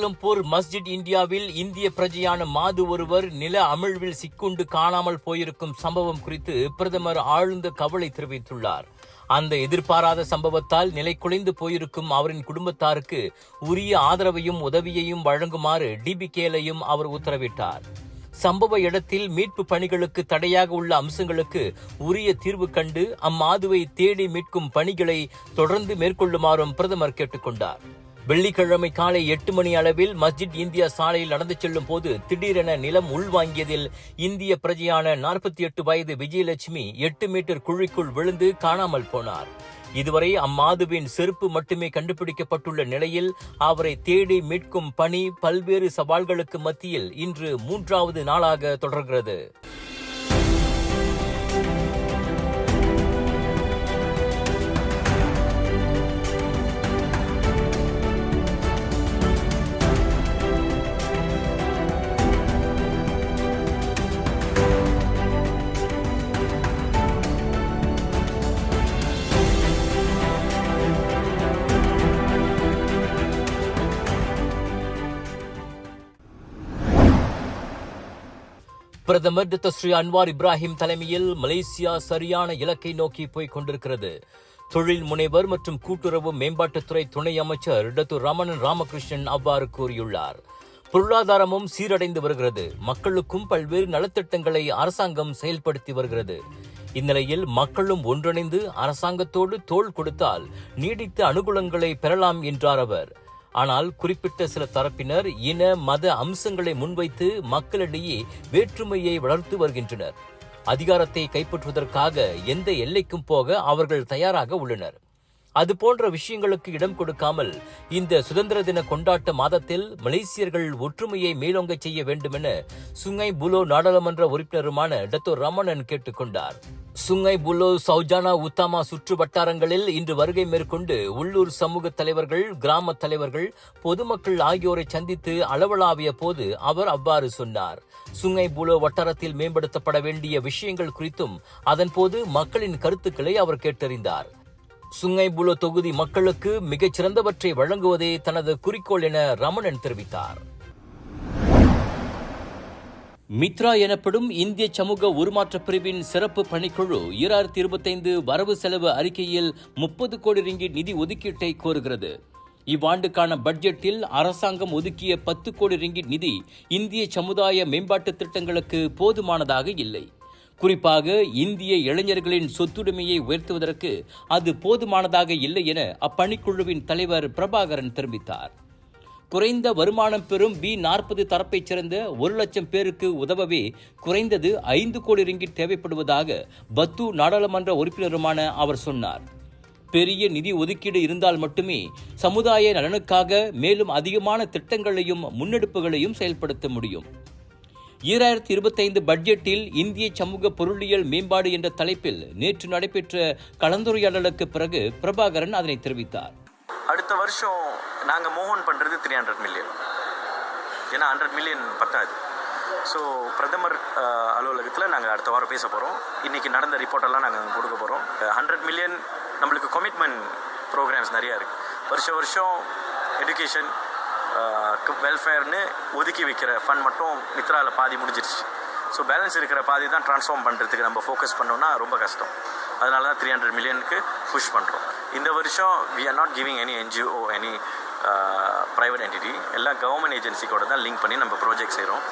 Kuala Lumpur மஸ்ஜித் இந்தியாவில் இந்திய பிரஜையான மாது ஒருவர் நில அமிழ்வில் சிக்குண்டு காணாமல் போயிருக்கும் சம்பவம் குறித்து பிரதமர் ஆழ்ந்த கவலை தெரிவித்துள்ளார். அந்த எதிர்பாராத சம்பவத்தால் நிலைகுலைந்து போயிருக்கும் அவரின் குடும்பத்தாருக்கு உரிய ஆதரவையும் உதவியையும் வழங்குமாறு டிபிகேலையும் அவர் உத்தரவிட்டார். சம்பவ இடத்தில் மீட்பு பணிகளுக்கு தடையாக உள்ள அம்சங்களுக்கு உரிய தீர்வு கண்டு அம்மாதுவை தேடி மீட்கும் பணிகளை தொடர்ந்து மேற்கொள்ளுமாறும் பிரதமர் கேட்டுக்கொண்டார். வெள்ளிக்கிழமை காலை 8 மணி அளவில் மஸ்ஜித் இந்தியா சாலையில் நடந்து செல்லும் போது திடீரென நிலம் உள்வாங்கியதில் இந்திய பிரஜையான 48 வயது விஜயலட்சுமி 8 மீட்டர் குழிக்குள் விழுந்து காணாமல் போனார். இதுவரை அம்மாதுவின் செருப்பு மட்டுமே கண்டுபிடிக்கப்பட்டுள்ள நிலையில் அவரை தேடி மீட்கும் பணி பல்வேறு சவால்களுக்கு மத்தியில் இன்று 3வது நாளாக தொடர்கிறது. பிரதமர் டாக்டர் ஸ்ரீ அன்வார் இப்ராஹிம் தலைமையில் மலேசியா சரியான இலக்கை நோக்கி போய்க் கொண்டிருக்கிறது. தொழில் முனைவர் மற்றும் கூட்டுறவு மேம்பாட்டுத்துறை துணை அமைச்சர் டாக்டர் ரமணன் ராமகிருஷ்ணன் அவ்வாறு கூறியுள்ளார். பொருளாதாரமும் சீரடைந்து வருகிறது. மக்களுக்கும் பல்வேறு நலத்திட்டங்களை அரசாங்கம் செயல்படுத்தி வருகிறது. இந்நிலையில் மக்களும் ஒன்றிணைந்து அரசாங்கத்தோடு தோள் கொடுத்தால் நீடித்த அனுகூலங்களை பெறலாம் என்றார் அவர். ஆனால் குறிப்பிட்ட சில தரப்பினர் இன மத அம்சங்களை முன்வைத்து மக்களிடையே வேற்றுமையை வளர்த்து வருகின்றனர். அதிகாரத்தை கைப்பற்றுவதற்காக எந்த எல்லைக்கும் போக அவர்கள் தயாராக உள்ளனர். அது போன்ற விஷயங்களுக்கு இடம் கொடுக்காமல் இந்த சுதந்திர தின கொண்டாட்ட மாதத்தில் மலேசியர்கள் ஒற்றுமையை மேலோங்க செய்ய வேண்டும் என சுங்கை புலோ நாடாளுமன்ற உறுப்பினருமான டாக்டர் ரமணன் கேட்டுக்கொண்டார். சுங்கை புலோ சௌஜானா உத்தாமா சுற்று வட்டாரங்களில் இன்று வருகை மேற்கொண்டு உள்ளூர் சமூக தலைவர்கள், கிராம தலைவர்கள், பொதுமக்கள் ஆகியோரை சந்தித்து அளவலாவிய போது அவர் அவ்வாறு சொன்னார். சுங்கை புலோ வட்டாரத்தில் மேம்படுத்தப்பட வேண்டிய விஷயங்கள் குறித்தும் அதன் போது மக்களின் கருத்துக்களை அவர் கேட்டறிந்தார். சுங்கை புலோ தொகுதி மக்களுக்கு மிகச் சிறந்தவற்றை வழங்குவதே தனது குறிக்கோள் என ரமணன் தெரிவித்தார். மித்ரா எனப்படும் இந்திய சமூக உருமாற்ற பிரிவின் சிறப்பு பணிக்குழு 2025 வரவு செலவு அறிக்கையில் 30 கோடி ரிங்கிட் நிதி ஒதுக்கீட்டை கோருகிறது. இவ்வாண்டுக்கான பட்ஜெட்டில் அரசாங்கம் ஒதுக்கிய 10 கோடி ரிங்கிட் நிதி இந்திய சமுதாய மேம்பாட்டு திட்டங்களுக்கு போதுமானதாக இல்லை. குறிப்பாக இந்திய இளைஞர்களின் சொத்துடைமையை உயர்த்துவதற்கு அது போதுமானதாக இல்லை என அப்பணிக்குழுவின் தலைவர் பிரபாகரன் தெரிவித்தார். குறைந்த வருமானம் பெறும் B40 தரப்பைச் சேர்ந்த 1 லட்சம் பேருக்கு உதவவே குறைந்தது 5 கோடி ரிங்கிட் தேவைப்படுவதாக பத்து நாடாளுமன்ற உறுப்பினருமான அவர் சொன்னார். பெரிய நிதி ஒதுக்கீடு இருந்தால் மட்டுமே சமுதாய நலனுக்காக மேலும் அதிகமான திட்டங்களையும் முன்னெடுப்புகளையும் செயல்படுத்த முடியும். 2025 பட்ஜெட்டில் இந்திய சமூக பொருளியல் மேம்பாடு என்ற தலைப்பில் நேற்று நடைபெற்ற கலந்துரையாடலுக்கு பிறகு பிரபாகரன் அதனை தெரிவித்தார். அடுத்த வருஷம் நாங்கள் மோகன் பண்ணுறது 300 மில்லியன், ஏன்னா 100 மில்லியன் பத்தாது. ஸோ பிரதமர் அலுவலகத்தில் நாங்கள் அடுத்த வாரம் பேச போகிறோம். இன்றைக்கி நடந்த ரிப்போர்ட்டெல்லாம் நாங்கள் கொடுக்க போகிறோம். 100 மில்லியன் நம்மளுக்கு கமிட்மெண்ட் ப்ரோக்ராம்ஸ் நிறையா இருக்குது. வருஷம் எடுகேஷன் வெல்ஃபேர்னு ஒதுக்கி வைக்கிற ஃபண்ட் மட்டும் மித்ராவில் பாதி முடிஞ்சிருச்சு. ஸோ பேலன்ஸ் இருக்கிற பாதி தான் ட்ரான்ஸ்ஃபார்ம் பண்ணுறதுக்கு நம்ம ஃபோக்கஸ் பண்ணோம்னா ரொம்ப கஷ்டம். அதனால தான் 300 மில்லியனுக்கு புஷ் பண்ணுறோம். இந்த வருஷம் we are not giving any NGO any private entity. எல்லாம் கவர்மெண்ட் ஏஜென்சி கூட தான் லிங்க் பண்ணி நம்ம ப்ராஜெக்ட் செய்கிறோம்.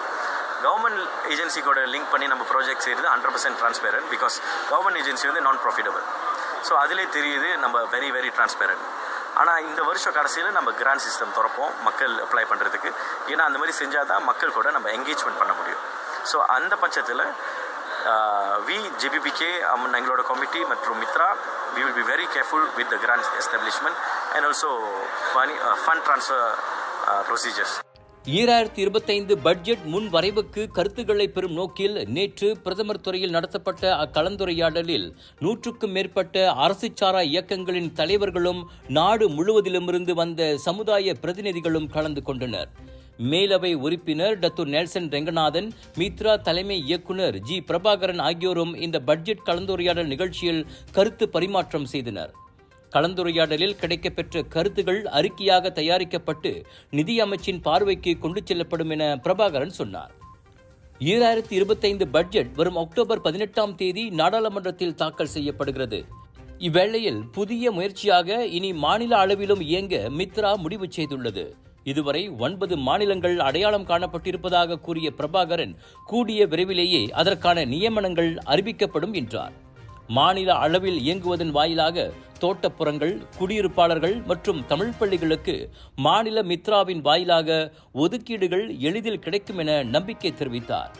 கவர்மெண்ட் ஏஜென்சி கூட லிங்க் பண்ணி நம்ம ப்ராஜெக்ட் செய்கிறது 100% டிரான்ஸ்பேரண்ட். பிகாஸ் கவர்மெண்ட் ஏஜென்சி வந்து நான் ப்ராஃபிட்டபிள். ஸோ அதிலே தெரியுது நம்ம வெரி வெரி டிரான்ஸ்பேரண்ட். ஆனால் இந்த வருஷம் கடைசியில் நம்ம கிராண்ட் சிஸ்டம் திறப்போம் மக்கள் அப்ளை பண்ணுறதுக்கு. ஏன்னா அந்த மாதிரி செஞ்சால் தான் மக்கள் கூட நம்ம என்கேஜ்மெண்ட் பண்ண முடியும். ஸோ அந்த பட்சத்தில் JBPK எங்களோட கமிட்டி மற்றும் Mitra we will be very careful with the grant establishment and also fund transfer procedures. 2025 budget முன் வரைவுக்கு கருத்துக்களை பெறும் நோக்கில் நேற்று பிரதமர் துறையில் நடத்தப்பட்ட அக்கலந்துரையாடலில் 100க்கும் மேற்பட்ட அரசு சாரா இயக்கங்களின் தலைவர்களும் நாடு முழுவதிலுமிருந்து வந்த சமுதாய பிரதிநிதிகளும் கலந்து கொண்டனர். மேலவை உறுப்பினர் டாக்டர் நெல்சன் ரெங்கநாதன், மித்ரா தலைமை இயக்குனர் G பிரபாகரன் ஆகியோரும் இந்த பட்ஜெட் கலந்துரையாடல் நிகழ்ச்சியில் கருத்து பரிமாற்றம் செய்தனர். கலந்துரையாடலில் கிடைக்கப்பெற்ற கருத்துகள் அறிக்கையாக தயாரிக்கப்பட்டு நிதி அமைச்சின் பார்வைக்கு கொண்டு செல்லப்படும் என பிரபாகரன் சொன்னார். 2025 பட்ஜெட் வரும் அக்டோபர் 18ஆம் தேதி நாடாளுமன்றத்தில் தாக்கல் செய்யப்படுகிறது. இவ்வேளையில் புதிய முயற்சியாக இனி மாநில அளவிலும் இயங்க மித்ரா முடிவு செய்துள்ளது. இதுவரை 9 மாநிலங்கள் அடையாளம் காணப்பட்டிருப்பதாக கூறிய பிரபாகரன், கூடிய விரைவிலேயே அதற்கான நியமனங்கள் அறிவிக்கப்படும் என்றார். மாநில அளவில் இயங்குவதன் வாயிலாக தோட்டப்புறங்கள், குடியிருப்பாளர்கள் மற்றும் தமிழ் பள்ளிகளுக்கு மாநில மித்ராவின் வாயிலாக ஒதுக்கீடுகள் எளிதில் கிடைக்கும் என நம்பிக்கை தெரிவித்தார்.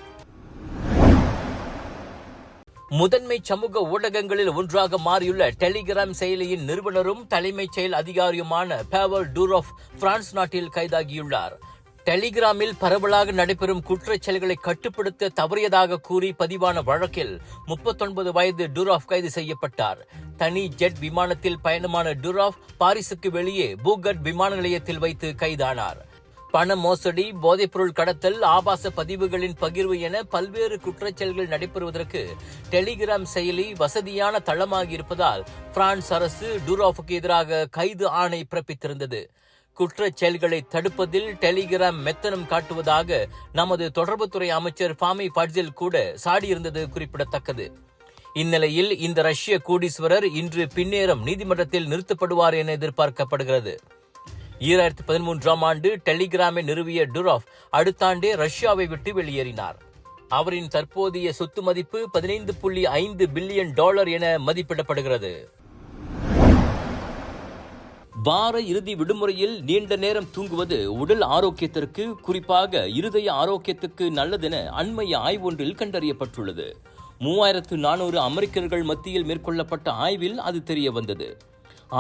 முதன்மை சமூக ஊடகங்களில் ஒன்றாக மாறியுள்ள டெலிகிராம் செயலியின் நிறுவனரும் தலைமைச் செயல் அதிகாரியுமான பேவர் டூரோஃப் பிரான்ஸ் நாட்டில் கைதாகியுள்ளார். டெலிகிராமில் பரவலாக நடைபெறும் குற்றச் செயல்களை கட்டுப்படுத்த தவறியதாக கூறி பதிவான வழக்கில் 39 வயது டூராஃப் கைது செய்யப்பட்டார். தனி ஜெட் விமானத்தில் பயணமான டூராஃப் பாரிஸுக்கு வெளியே பூகட் விமான நிலையத்தில் வைத்து கைதானார். பண மோசடி, போதைப்பொருள் கடத்தல், ஆபாச பதிவுகளின் பகிர்வு என பல்வேறு குற்றச் செயல்கள் நடைபெறுவதற்கு டெலிகிராம் செயலி வசதியான தளமாகி இருப்பதால் பிரான்ஸ் அரசு டூராஃபுக்கு எதிராக கைது ஆணை பிறப்பித்திருந்தது. குற்றச் செயல்களை தடுப்பதில் டெலிகிராம் மெத்தனம் காட்டுவதாக நமது தொடர்புத்துறை அமைச்சர் ஃபாமி ஃபட்சில் கூட சாடியிருந்தது குறிப்பிடத்தக்கது. இந்நிலையில் இந்த ரஷ்ய கோடீஸ்வரர் இன்று பின்னேரம் நீதிமன்றத்தில் நிறுத்தப்படுவார் என எதிர்பார்க்கப்படுகிறது. 2013ஆம் ஆண்டு டெலிகிராமை நிறுவிய டூராஃப் அடுத்த ஆண்டே ரஷ்யாவை விட்டு வெளியேறினார். அவரின் தற்போதைய சொத்து மதிப்பு $15.5 பில்லியன் என மதிப்பிடப்படுகிறது. வார இறுதி விடுமுறையில் நீண்ட நேரம் தூங்குவது உடல் ஆரோக்கியத்திற்கு, குறிப்பாக இருதய ஆரோக்கியத்துக்கு நல்லதென அண்மைய ஆய்வொன்றில் கண்டறியப்பட்டுள்ளது. 3400 அமெரிக்கர்கள் மத்தியில் மேற்கொள்ளப்பட்ட ஆய்வில் அது தெரிய வந்தது.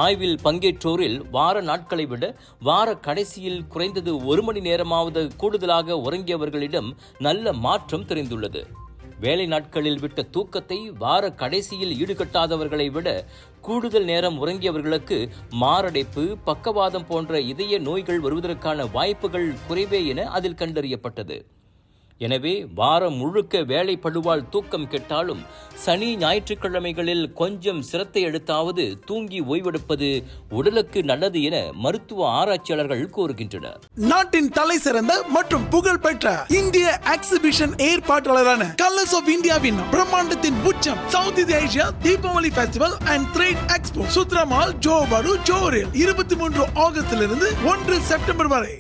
ஆய்வில் பங்கேற்றோரில் வார நாட்களை விட வார கடைசியில் குறைந்தது 1 மணி நேரமாவது கூடுதலாக உறங்கியவர்களிடம் நல்ல மாற்றம் தெரிந்துள்ளது. வேலை நாட்களில் விட்ட தூக்கத்தை வார கடைசியில் ஈடுகட்டாதவர்களை விட கூடுதல் நேரம் உறங்கியவர்களுக்கு மாரடைப்பு, பக்கவாதம் போன்ற இதய நோய்கள் வருவதற்கான வாய்ப்புகள் குறைவே என அதில் கண்டறியப்பட்டது. எனவே வாரம் முழுக்க வேலை பளுவால் தூக்கம் கெட்டாலும் சனி ஞாயிற்றுக்கிழமைகளில் கொஞ்சம் சிரத்தை எடுத்தாவது தூங்கி ஓய்வெடுப்பது உடலுக்கு நல்லது என மருத்துவ ஆராய்ச்சியாளர்கள் கூறுகின்றனர். நாட்டின் தலை சிறந்த மற்றும் புகழ்பெற்ற இந்திய எக்ஸிபிஷன் ஏற்பாட்டாளரான கலர்ஸ் ஆஃப் இந்தியாவின் பிரம்மாண்டத்தின் உச்சம் South Asia Deepavali festival and trade expo சுத்ரமால் ஜோபாடு ஜோரில் 23 ஆகஸ்டிலிருந்து 1 செப்டம்பர் வரை.